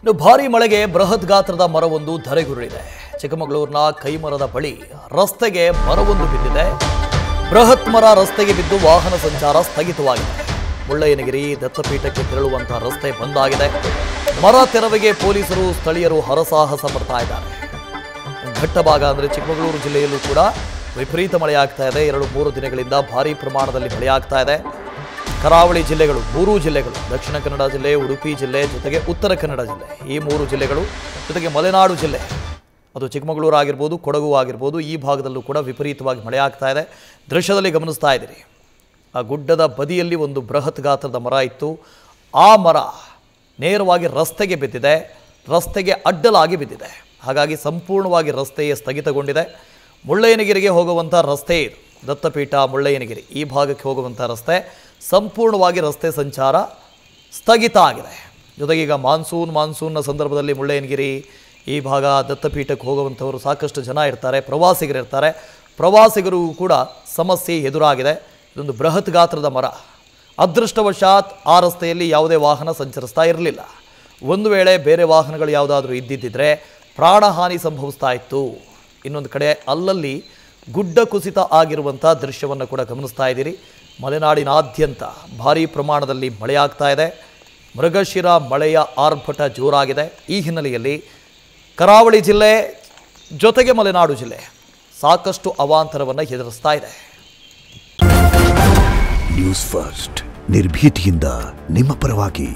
ಇನ್ನು ಭಾರೀ ಮಳೆಗೆ ಬೃಹತ್ ಗಾತ್ರದ ಮರವೊಂದು ಧರೆಗುರುಳಿದೆ. ಚಿಕ್ಕಮಗಳೂರಿನ ಕೈಮರದ ಬಳಿ ರಸ್ತೆಗೆ ಮರವೊಂದು ಬಿದ್ದಿದೆ. ಬೃಹತ್ ಮರ ರಸ್ತೆಗೆ ಬಿದ್ದು ವಾಹನ ಸಂಚಾರ ಸ್ಥಗಿತವಾಗಿದೆ. ಮುಳ್ಳಯ್ಯನಗಿರಿ ದತ್ತಪೀಠಕ್ಕೆ ತೆರಳುವಂತಹ ರಸ್ತೆ ಬಂದಾಗಿದೆ. ಮರ ತೆರವಿಗೆ ಪೊಲೀಸರು ಸ್ಥಳೀಯರು ಹರಸಾಹಸ ಪಡ್ತಾ ಇದ್ದಾರೆ. ಘಟ್ಟ ಭಾಗ ಅಂದರೆ ಚಿಕ್ಕಮಗಳೂರು ಜಿಲ್ಲೆಯಲ್ಲೂ ಕೂಡ ವಿಪರೀತ ಮಳೆಯಾಗ್ತಾ ಇದೆ. 2-3 ದಿನಗಳಿಂದ ಭಾರೀ ಪ್ರಮಾಣದಲ್ಲಿ ಮಳೆಯಾಗ್ತಾ ಇದೆ. ಕರಾವಳಿ ಜಿಲ್ಲೆಗಳು, 3 ಜಿಲ್ಲೆಗಳು, ದಕ್ಷಿಣ ಕನ್ನಡ ಜಿಲ್ಲೆ, ಉಡುಪಿ ಜಿಲ್ಲೆ, ಜೊತೆಗೆ ಉತ್ತರ ಕನ್ನಡ ಜಿಲ್ಲೆ, ಈ 3 ಜಿಲ್ಲೆಗಳು, ಜೊತೆಗೆ ಮಲೆನಾಡು ಜಿಲ್ಲೆ, ಅದು ಚಿಕ್ಕಮಗಳೂರು ಆಗಿರ್ಬೋದು, ಕೊಡಗು ಆಗಿರ್ಬೋದು, ಈ ಭಾಗದಲ್ಲೂ ಕೂಡ ವಿಪರೀತವಾಗಿ ಮಳೆಯಾಗ್ತಾ ಇದೆ. ದೃಶ್ಯದಲ್ಲಿ ಗಮನಿಸ್ತಾ ಇದ್ದೀರಿ, ಆ ಗುಡ್ಡದ ಬದಿಯಲ್ಲಿ ಒಂದು ಬೃಹತ್ ಗಾತ್ರದ ಮರ ಇತ್ತು. ಆ ಮರ ನೇರವಾಗಿ ರಸ್ತೆಗೆ ಬಿದ್ದಿದೆ, ರಸ್ತೆಗೆ ಅಡ್ಡಲಾಗಿ ಬಿದ್ದಿದೆ. ಹಾಗಾಗಿ ಸಂಪೂರ್ಣವಾಗಿ ರಸ್ತೆಯೇ ಸ್ಥಗಿತಗೊಂಡಿದೆ. ಮುಳ್ಳಯ್ಯನಗಿರಿಗೆ ಹೋಗುವಂಥ ರಸ್ತೆ ಇದು, ದತ್ತಪೀಠ ಮುಳ್ಳಯ್ಯನಗಿರಿ ಈ ಭಾಗಕ್ಕೆ ಹೋಗುವಂಥ ರಸ್ತೆ ಸಂಪೂರ್ಣವಾಗಿ ರಸ್ತೆ ಸಂಚಾರ ಸ್ಥಗಿತ ಆಗಿದೆ. ಜೊತೆಗೆ ಈಗ ಮಾನ್ಸೂನ್ನ ಸಂದರ್ಭದಲ್ಲಿ ಮುಳ್ಳಯ್ಯನಗಿರಿ ಈ ಭಾಗ ದತ್ತಪೀಠಕ್ಕೆ ಹೋಗುವಂಥವರು ಸಾಕಷ್ಟು ಜನ ಇರ್ತಾರೆ, ಪ್ರವಾಸಿಗರಿರ್ತಾರೆ. ಪ್ರವಾಸಿಗರಿಗೂ ಕೂಡ ಸಮಸ್ಯೆ ಎದುರಾಗಿದೆ. ಇದೊಂದು ಬೃಹತ್ ಗಾತ್ರದ ಮರ. ಅದೃಷ್ಟವಶಾತ್ ಆ ರಸ್ತೆಯಲ್ಲಿ ಯಾವುದೇ ವಾಹನ ಸಂಚರಿಸ್ತಾ ಇರಲಿಲ್ಲ. ಒಂದು ವೇಳೆ ಬೇರೆ ವಾಹನಗಳು ಯಾವುದಾದ್ರೂ ಇದ್ದಿದ್ದರೆ ಪ್ರಾಣಹಾನಿ ಸಂಭವಿಸ್ತಾ ಇತ್ತು. ಇನ್ನೊಂದು ಕಡೆ ಅಲ್ಲಲ್ಲಿ ಗುಡ್ಡ ಕುಸಿತ ಆಗಿರುವಂಥ ದೃಶ್ಯವನ್ನು ಕೂಡ ಗಮನಿಸ್ತಾ ಇದ್ದೀರಿ. ಮಲೆನಾಡಿನಾದ್ಯಂತ ಭಾರೀ ಪ್ರಮಾಣದಲ್ಲಿ ಮಳೆಯಾಗ್ತಾ ಇದೆ. ಮೃಗಶಿರ ಮಳೆಯ ಆರ್ಭಟ ಜೋರಾಗಿದೆ. ಈ ಹಿನ್ನೆಲೆಯಲ್ಲಿ ಕರಾವಳಿ ಜಿಲ್ಲೆ ಜೊತೆಗೆ ಮಲೆನಾಡು ಜಿಲ್ಲೆ ಸಾಕಷ್ಟು ಅವಾಂತರವನ್ನು ಎದುರಿಸ್ತಾ ಇದೆ. ನ್ಯೂಸ್ ಫಸ್ಟ್ ನಿರ್ಭೀತಿಯಿಂದ ನಿಮ್ಮ ಪರವಾಗಿ.